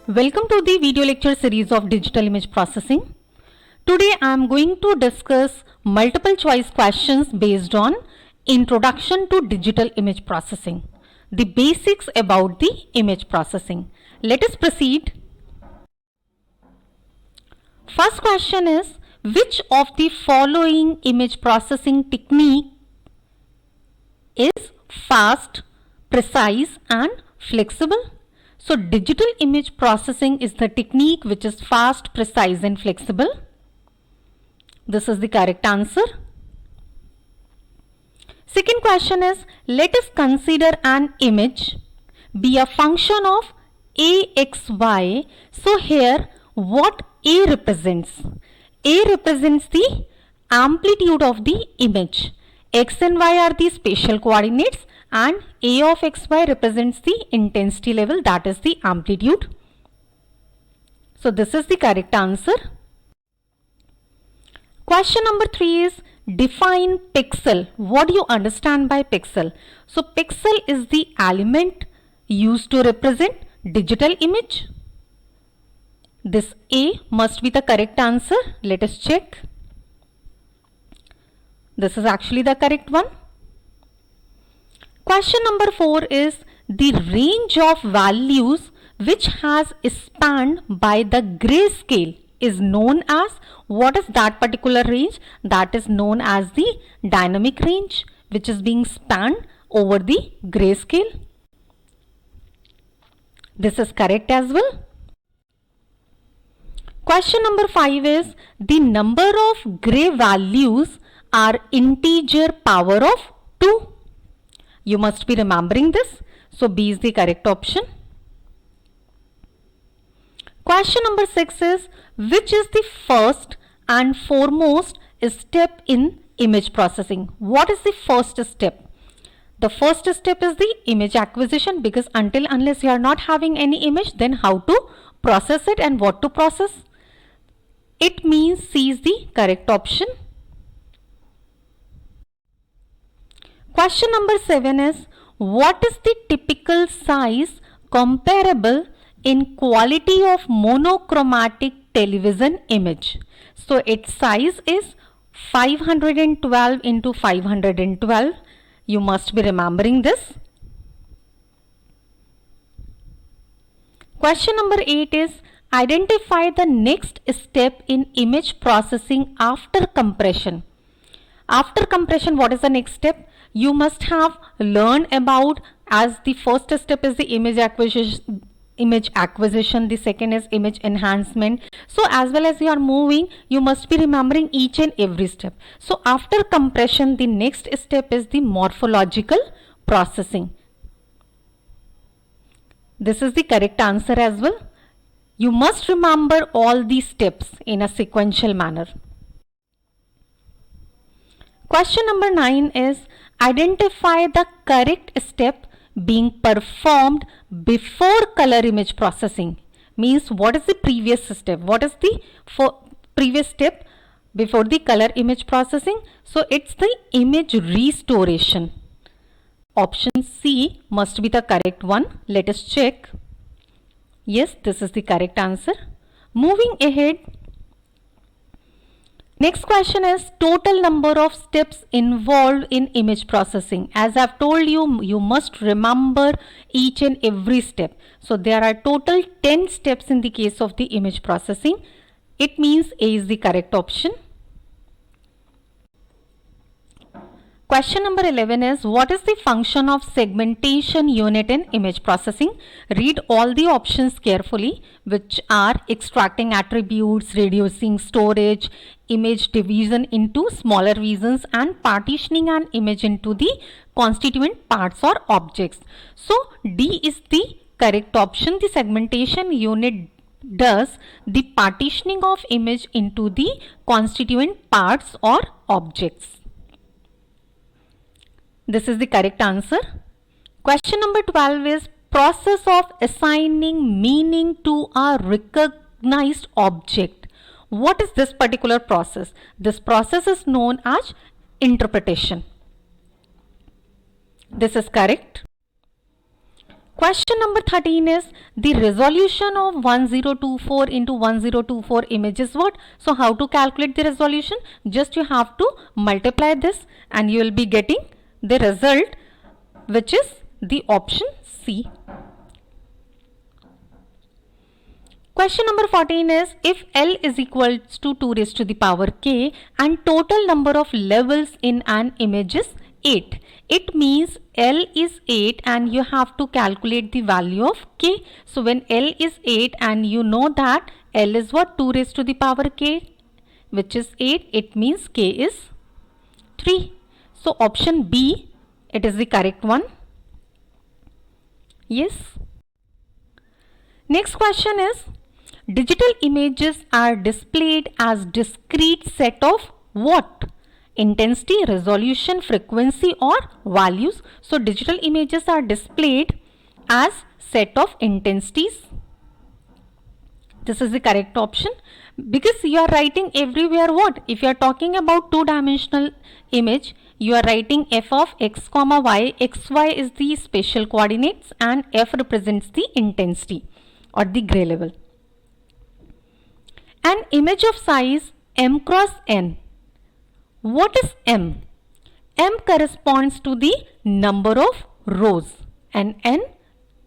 Welcome to the video lecture series of digital image processing. Today I am going to discuss multiple choice questions based on Introduction to Digital Image Processing, the basics about the image processing. Let us proceed. First question is, which of the following image processing technique is fast, precise and flexible? So digital image processing is the technique which is fast, precise and flexible. This is the correct answer. Second question is, let us consider an image be a function of AXY. So here what A represents? A represents the amplitude of the image. X and Y are the spatial coordinates and A of XY represents the intensity level, that is the amplitude. So this is the correct answer. Question number 3 is, define pixel. What do you understand by pixel? So pixel is the element used to represent digital image. This A must be the correct answer. Let us check. This is actually the correct one. Question number 4 is, the range of values which has spanned by the grayscale is known as, what is that particular range? That is known as the dynamic range, which is being spanned over the grayscale. This is correct as well. Question number 5 is, the number of gray values are integer power of 2. You must be remembering this. So B is the correct option. Question number 6 is, which is the first and foremost step in image processing? What is the first step? The first step is the image acquisition, because unless you are not having any image, then how to process it and what to process? It means C is the correct option. Question number 7 is, what is the typical size comparable in quality of monochromatic television image? So its size is 512 into 512. You must be remembering this. Question number 8 is, identify the next step in image processing after compression. After compression, what is the next step? You must have learned about, as the first step is the image acquisition, the second is image enhancement. So as well as you are moving, you must be remembering each and every step. So after compression, the next step is the morphological processing. This is the correct answer as well. You must remember all these steps in a sequential manner. Question number 9 is, identify the correct step being performed before color image processing. Means what is the previous step? What is the previous step before the color image processing? So it's the image restoration. Option C must be the correct one. Let us check. Yes, this is the correct answer. Moving ahead. Next question is, total number of steps involved in image processing. As I've told you, you must remember each and every step. So there are total 10 steps in the case of the image processing. It means A is the correct option. Question number 11 is, what is the function of segmentation unit in image processing? Read all the options carefully, which are extracting attributes, reducing storage, image division into smaller regions and partitioning an image into the constituent parts or objects. So D is the correct option. The segmentation unit does the partitioning of image into the constituent parts or objects. This is the correct answer. Question number 12 is, process of assigning meaning to a recognized object. What is this particular process? This process is known as interpretation. This is correct. Question number 13 is the resolution of 1024 into 1024 image is what? So how to calculate the resolution? Just you have to multiply this and you will be getting the result, which is the option C. Question number 14 is if L is equal to 2 raised to the power k and total number of levels in an image is 8. It means L is 8 and you have to calculate the value of k. So when L is 8 and you know that L is what? 2 raised to the power k, which is 8. It means k is 3. So option B, it is the correct one. Yes. Next question is digital images are displayed as discrete set of what? Intensity, resolution, frequency or values. So digital images are displayed as set of intensities. This is the correct option because you are writing everywhere what? If you are talking about two-dimensional image, you are writing f of x comma y. xy is the spatial coordinates and f represents the intensity or the gray level. An image of size m cross n. What is m? M corresponds to the number of rows and n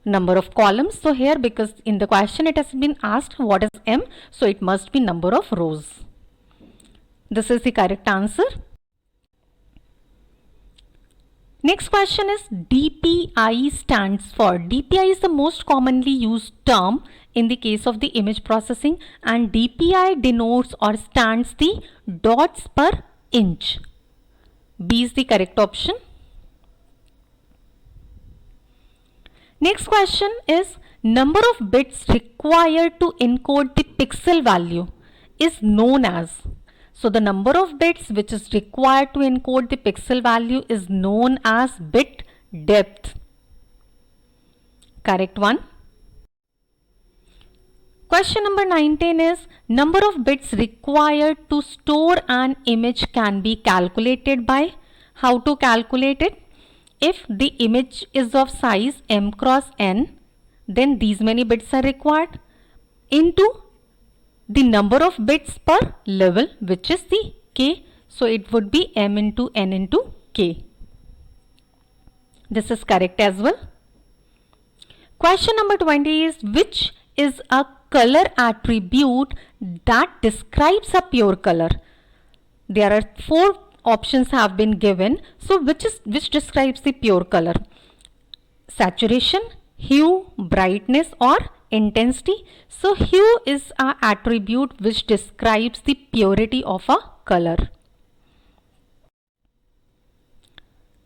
number of columns. So here, because in the question it has been asked what is m, so it must be number of rows. This is the correct answer. Next question is DPI stands for. DPI is the most commonly used term in the case of the image processing, and DPI denotes or stands the dots per inch. B is the correct option. Next question is number of bits required to encode the pixel value is known as. So the number of bits which is required to encode the pixel value is known as bit depth. Correct one. Question number 19 is number of bits required to store an image can be calculated by. How to calculate it? If the image is of size m cross n, then these many bits are required into the number of bits per level, which is the k. So it would be m into n into k. This is correct as well. Question number 20 is which is a color attribute that describes a pure color? There are 4 options have been given. So which describes the pure color? Saturation, hue, brightness or intensity. So hue is an attribute which describes the purity of a color.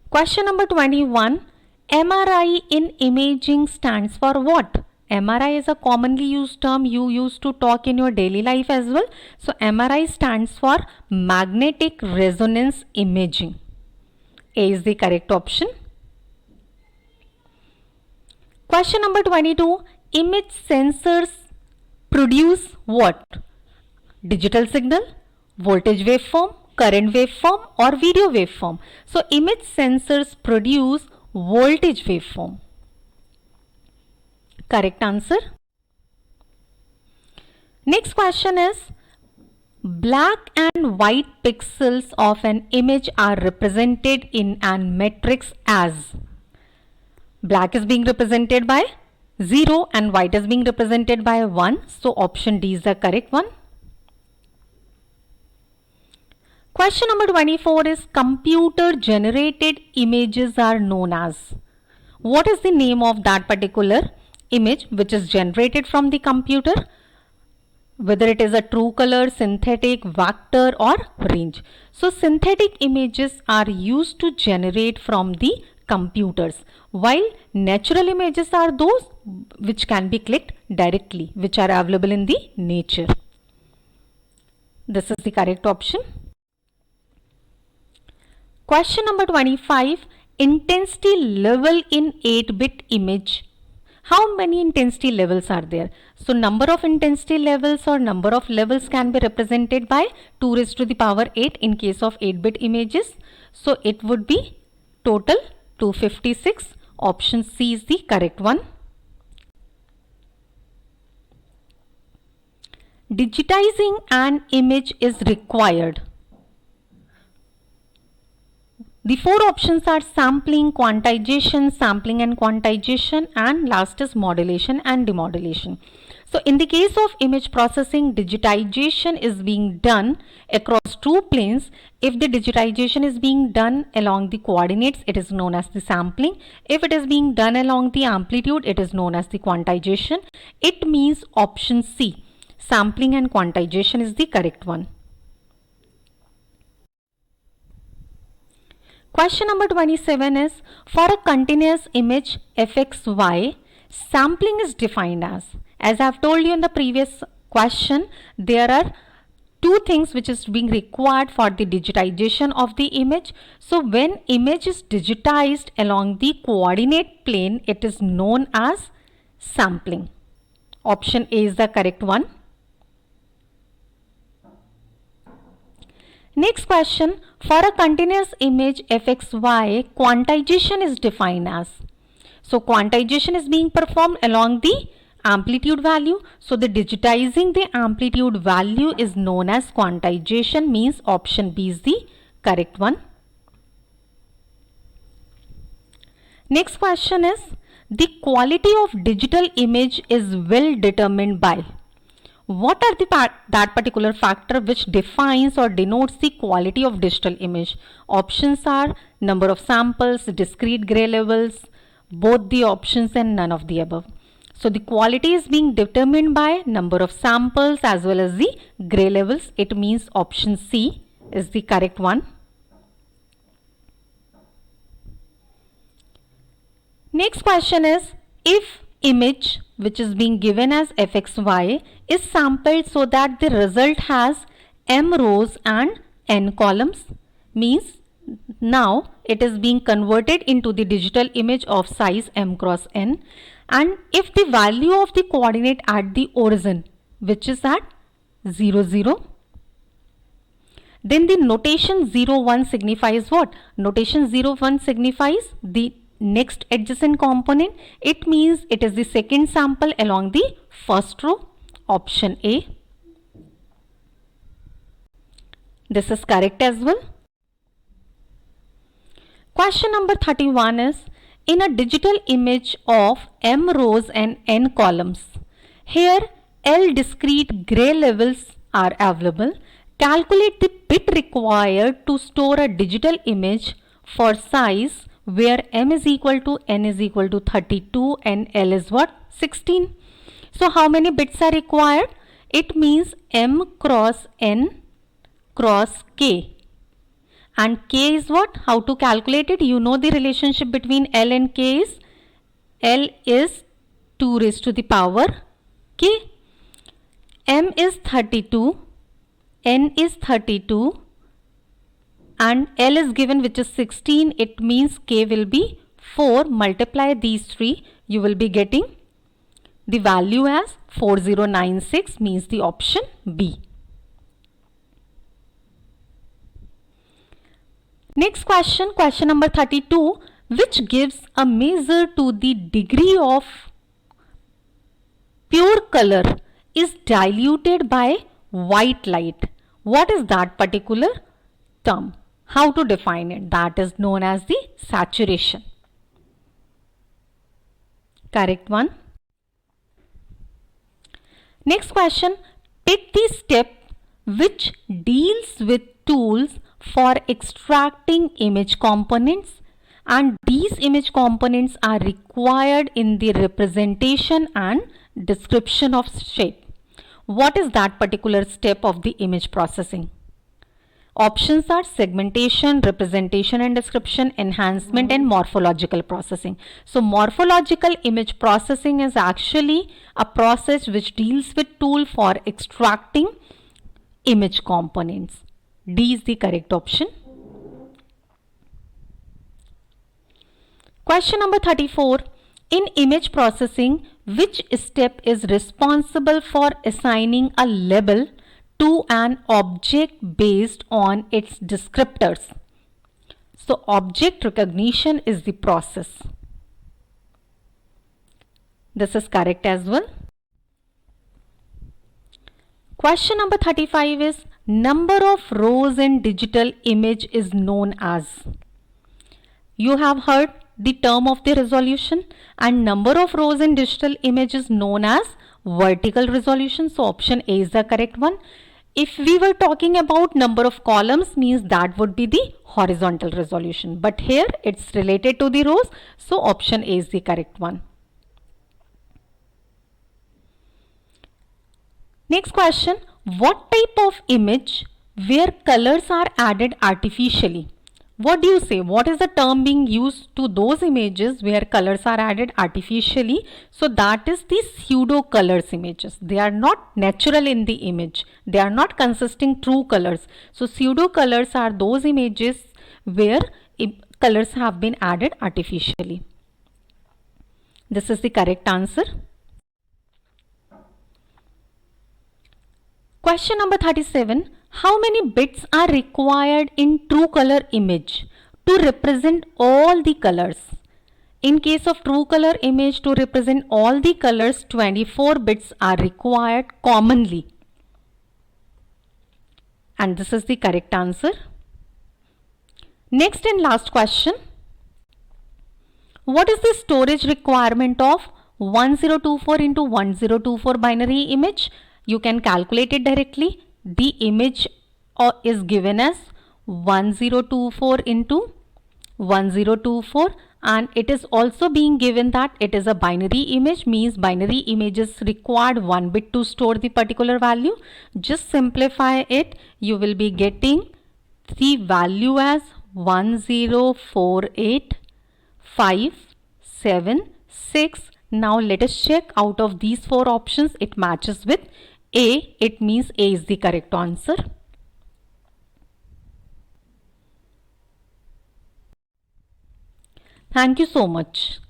Question number 21. MRI in imaging stands for what? MRI is a commonly used term you used to talk in your daily life as well. So MRI stands for magnetic resonance imaging. A is the correct option. Question number 22. Image sensors produce what? Digital signal, voltage waveform, current waveform or video waveform. So image sensors produce voltage waveform. Correct answer. Next question is black and white pixels of an image are represented in an matrix as. Black is being represented by 0 and white is being represented by 1. So option D is the correct one. Question number 24 is computer generated images are known as. What is the name of that particular image which is generated from the computer? Whether it is a true color, synthetic, vector or range. So synthetic images are used to generate from the computers, while natural images are those which can be clicked directly, which are available in the nature. This is the correct option. Question number 25. Intensity level in 8-bit image. How many intensity levels are there? So number of intensity levels or number of levels can be represented by 2 raised to the power 8 in case of 8-bit images. So it would be total 256. Option C is the correct one. digitizing an image is required. The four options are sampling, quantization, sampling and quantization, and last is modulation and demodulation. So in the case of image processing, digitization is being done across two planes. If the digitization is being done along the coordinates, it is known as the sampling. If it is being done along the amplitude, it is known as the quantization. It means option C, sampling and quantization, is the correct one. Question number 27 is, for a continuous image fxy, sampling is defined as I have told you in the previous question, there are two things which is being required for the digitization of the image. So when image is digitized along the coordinate plane, it is known as sampling. Option A is the correct one. Next question, for a continuous image fxy, quantization is defined as. So quantization is being performed along the amplitude value. So the digitizing the amplitude value is known as quantization, means option B is the correct one. Next question is, the quality of digital image is well determined by. What are that particular factor which defines or denotes the quality of digital image? Options are number of samples, discrete gray levels, both the options, and none of the above. So the quality is being determined by number of samples as well as the gray levels. It means option C is the correct one. Next question is, if image which is being given as fxy is sampled so that the result has m rows and n columns, means now it is being converted into the digital image of size m cross n, and if the value of the coordinate at the origin, which is at 0 0, then the notation 0 1 signifies what? Notation 0 1 signifies the next adjacent component. It means it is the second sample along the first row. Option A. This is correct as well. Question number 31 is, in a digital image of m rows and n columns, here L discrete gray levels are available. Calculate the bit required to store a digital image for size where m is equal to n is equal to 32 and L is what? 16. So how many bits are required? It means m cross n cross k. And k is what? How to calculate it? You know the relationship between L and k is, L is 2 raised to the power k. M is 32, n is 32, and L is given, which is 16. It means k will be 4. Multiply these three, you will be getting the value as 4096, means the option B. Next question, question number 32, which gives a measure to the degree of pure color is diluted by white light. What is that particular term? How to define it? That is known as the saturation. Correct one. Next question, pick the step which deals with tools for extracting image components, and these image components are required in the representation and description of shape. What is that particular step of the image processing? Options are segmentation, representation and description, enhancement, and morphological processing. So morphological image processing is actually a process which deals with tool for extracting image components. D is the correct option. Question number 34. In image processing, which step is responsible for assigning a label to an object based on its descriptors? So object recognition is the process. This is correct as well. Question number 35 is number of rows in digital image is known as. You have heard the term of the resolution, and number of rows in digital image is known as vertical resolution. So option A is the correct one. If we were talking about number of columns, means that would be the horizontal resolution. But here it's related to the rows. So option A is the correct one. Next question. What type of image where colors are added artificially? What do you say? What is the term being used to those images where colors are added artificially? So that is the pseudo colors images. They are not natural in the image. They are not consisting true colors. So pseudo colors are those images where colors have been added artificially. This is the correct answer. Question number 37. How many bits are required in true color image to represent all the colors? In case of true color image, to represent all the colors, 24 bits are required commonly. And this is the correct answer. Next and last question. What is the storage requirement of 1024 into 1024 binary image? You can calculate it directly. The image is given as 1024 into 1024, and it is also being given that it is a binary image, means binary images required 1 bit to store the particular value. Just simplify it. You will be getting the value as 1048576. Now let us check out of these 4 options it matches with A. It means A is the correct answer. Thank you so much.